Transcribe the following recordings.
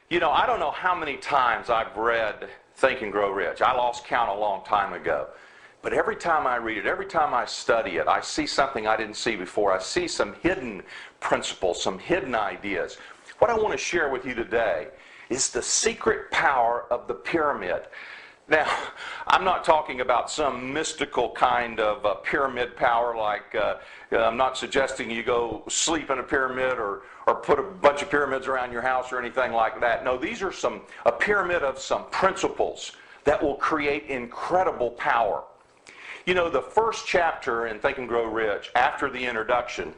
You know, I don't know how many times I've read Think and Grow Rich. I lost count a long time ago. But every time I read it, every time I study it, I see something I didn't see before. I see some hidden principles, some hidden ideas. What I want to share with you today is the secret power of the pyramid. Now, I'm not talking about some mystical kind of pyramid power, like I'm not suggesting you go sleep in a pyramid or put a bunch of pyramids around your house or anything like that. No, these are a pyramid of some principles that will create incredible power. You know, the first chapter in Think and Grow Rich, after the introduction,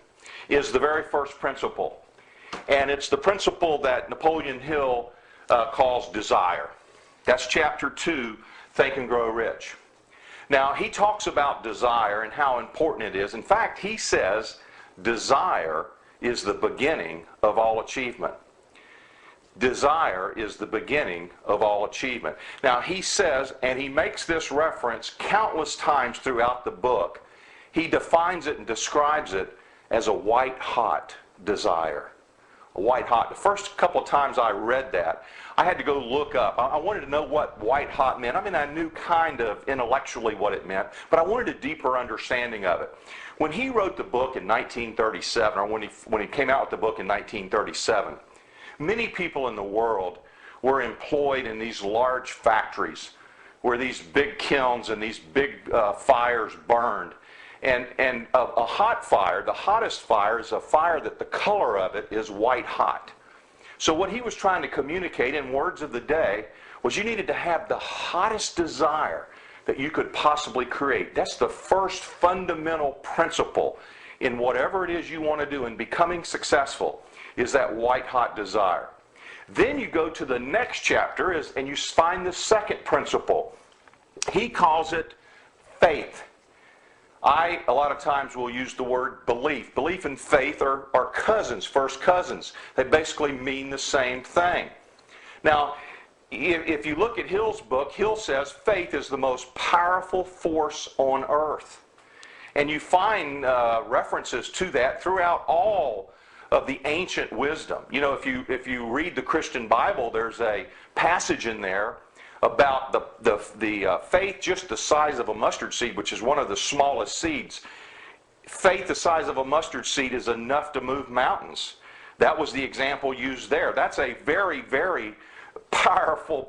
is the very first principle. And it's the principle that Napoleon Hill calls desire. That's chapter 2, Think and Grow Rich. Now, he talks about desire and how important it is. In fact, he says desire is the beginning of all achievement. Desire is the beginning of all achievement. Now, he says, and he makes this reference countless times throughout the book, he defines it and describes it as a white-hot desire. White hot. The first couple of times I read that, I had to go look up. I wanted to know what white hot meant. I mean, I knew kind of intellectually what it meant, but I wanted a deeper understanding of it. When he wrote the book in 1937, or when he came out with the book in 1937, many people in the world were employed in these large factories where these big kilns and these big fires burned. And a hot fire, the hottest fire, is a fire that the color of it is white hot. So what he was trying to communicate in words of the day was you needed to have the hottest desire that you could possibly create. That's the first fundamental principle in whatever it is you want to do in becoming successful, is that white hot desire. Then you go to the next chapter and you find the second principle. He calls it faith. A lot of times will use the word belief. Belief and faith are cousins, first cousins. They basically mean the same thing. Now, if you look at Hill's book, Hill says faith is the most powerful force on earth. And you find references to that throughout all of the ancient wisdom. You know, if you read the Christian Bible, there's a passage in there about the faith just the size of a mustard seed, which is one of the smallest seeds. Faith the size of a mustard seed is enough to move mountains. That was the example used there. That's a very, very powerful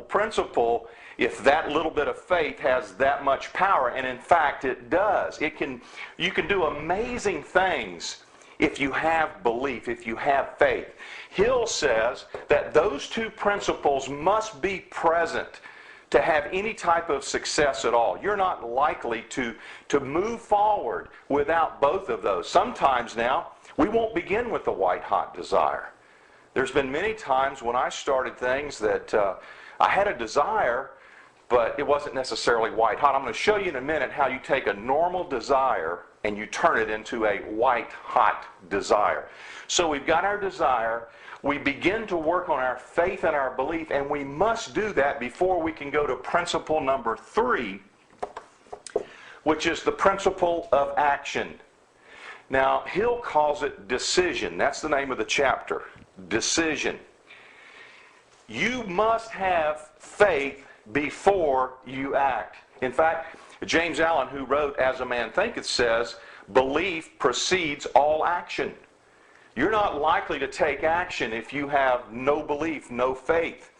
principle if that little bit of faith has that much power. And in fact, it does. You can do amazing things if you have belief, if you have faith. Hill says that those two principles must be present to have any type of success at all. You're not likely to move forward without both of those. Sometimes now, we won't begin with the white-hot desire. There's been many times when I started things that I had a desire, but it wasn't necessarily white-hot. I'm going to show you in a minute how you take a normal desire and you turn it into a white-hot desire. So we've got our desire. We begin to work on our faith and our belief, and we must do that before we can go to principle number 3, which is the principle of action. Now, Hill calls it decision. That's the name of the chapter. Decision. You must have faith before you act. In fact, James Allen, who wrote As a Man Thinketh, says, belief precedes all action. You're not likely to take action if you have no belief, no faith.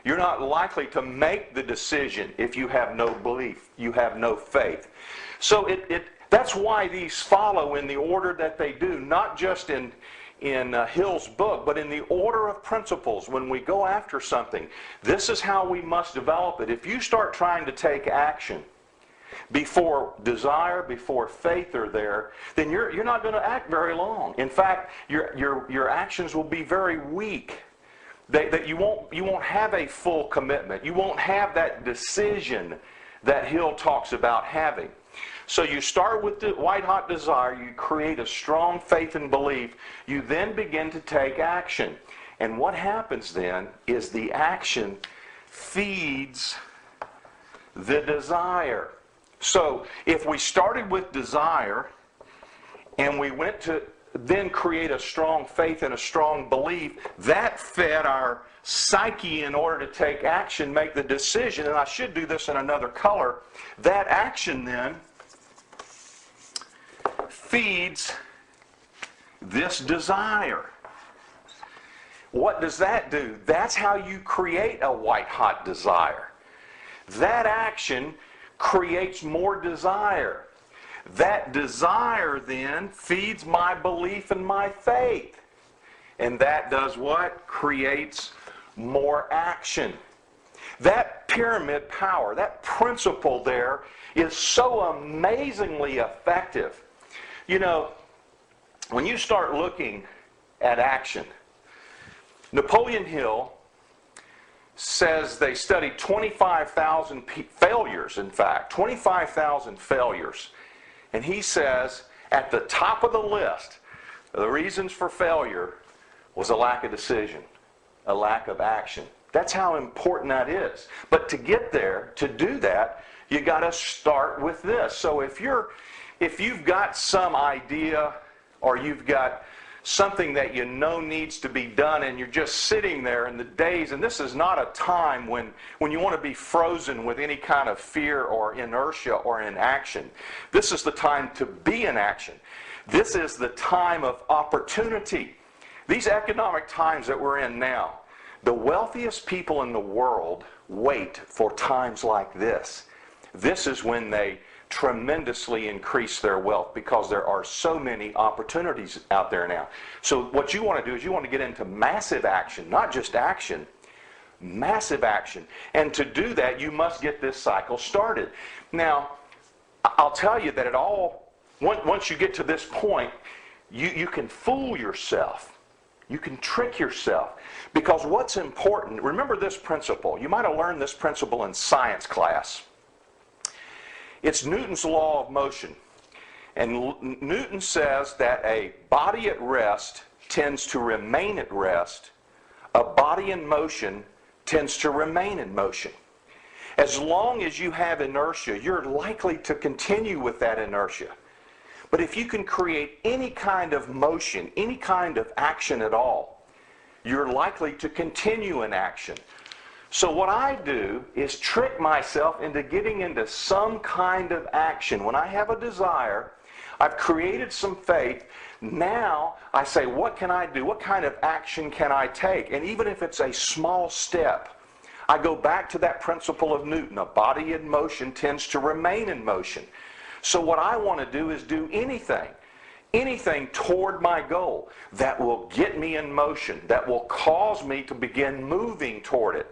You're not likely to make the decision if you have no belief, you have no faith. So that's why these follow in the order that they do, not just in Hill's book, but in the order of principles. When we go after something, this is how we must develop it. If you start trying to take action before desire, before faith are there, then you're not going to act very long. In fact, your actions will be very weak. That you won't have a full commitment. You won't have that decision that Hill talks about having. So you start with the white-hot desire, you create a strong faith and belief, you then begin to take action. And what happens then is the action feeds the desire. So if we started with desire and we went to then create a strong faith and a strong belief. That fed our psyche in order to take action, make the decision. And I should do this in another color. That action then feeds this desire. What does that do? That's how you create a white-hot desire. That action creates more desire. That desire then feeds my belief and my faith. And that does what? Creates more action. That pyramid power, that principle there is so amazingly effective. You know, when you start looking at action, Napoleon Hill says they studied 25,000 failures, in fact, 25,000 failures. And he says at the top of the list, the reasons for failure was a lack of decision, a lack of action. That's how important that is. But to get there, to do that, you got to start with this. So if you've got some idea or you've got something that you know needs to be done and you're just sitting there in the days, and this is not a time when you want to be frozen with any kind of fear or inertia or inaction. This is the time to be in action. This is the time of opportunity. These economic times that we're in now, the wealthiest people in the world wait for times like this. This is when they tremendously increase their wealth because there are so many opportunities out there now. So what you want to do is you want to get into massive action, not just action, massive action. And to do that, you must get this cycle started. Now, I'll tell you that once you get to this point, you can fool yourself. You can trick yourself. Because what's important, remember this principle. You might have learned this principle in science class. It's Newton's law of motion. And Newton says that a body at rest tends to remain at rest. A body in motion tends to remain in motion. As long as you have inertia, you're likely to continue with that inertia. But if you can create any kind of motion, any kind of action at all, you're likely to continue in action. So what I do is trick myself into getting into some kind of action. When I have a desire, I've created some faith. Now I say, what can I do? What kind of action can I take? And even if it's a small step, I go back to that principle of Newton. A body in motion tends to remain in motion. So what I want to do is do anything toward my goal that will get me in motion, that will cause me to begin moving toward it.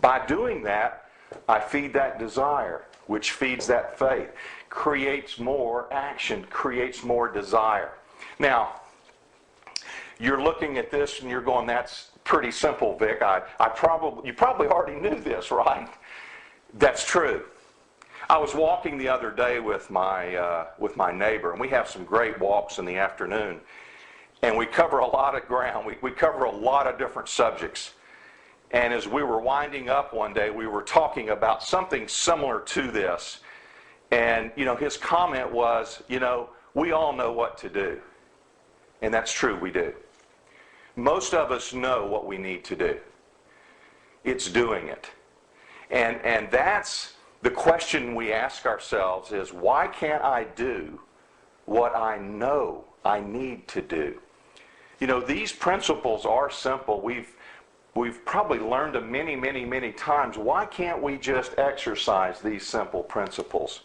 By doing that, I feed that desire, which feeds that faith, creates more action, creates more desire. Now, you're looking at this and you're going, that's pretty simple, Vic. You probably already knew this, right? That's true. I was walking the other day with my neighbor, and we have some great walks in the afternoon, and we cover a lot of ground. We cover a lot of different subjects. And as we were winding up one day, we were talking about something similar to this. And, his comment was, we all know what to do. And that's true, we do. Most of us know what we need to do. It's doing it. And that's the question we ask ourselves is, why can't I do what I know I need to do? These principles are simple. We've probably learned them many, many, many times. Why can't we just exercise these simple principles?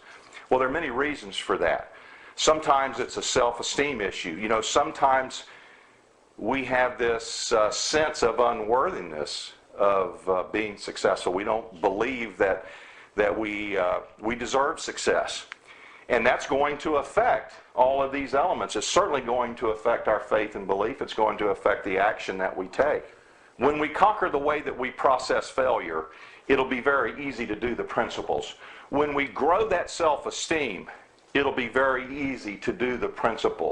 Well, there are many reasons for that. Sometimes it's a self-esteem issue. Sometimes we have this sense of unworthiness of being successful. We don't believe that we deserve success. And that's going to affect all of these elements. It's certainly going to affect our faith and belief. It's going to affect the action that we take. When we conquer the way that we process failure, it'll be very easy to do the principles. When we grow that self-esteem, it'll be very easy to do the principles.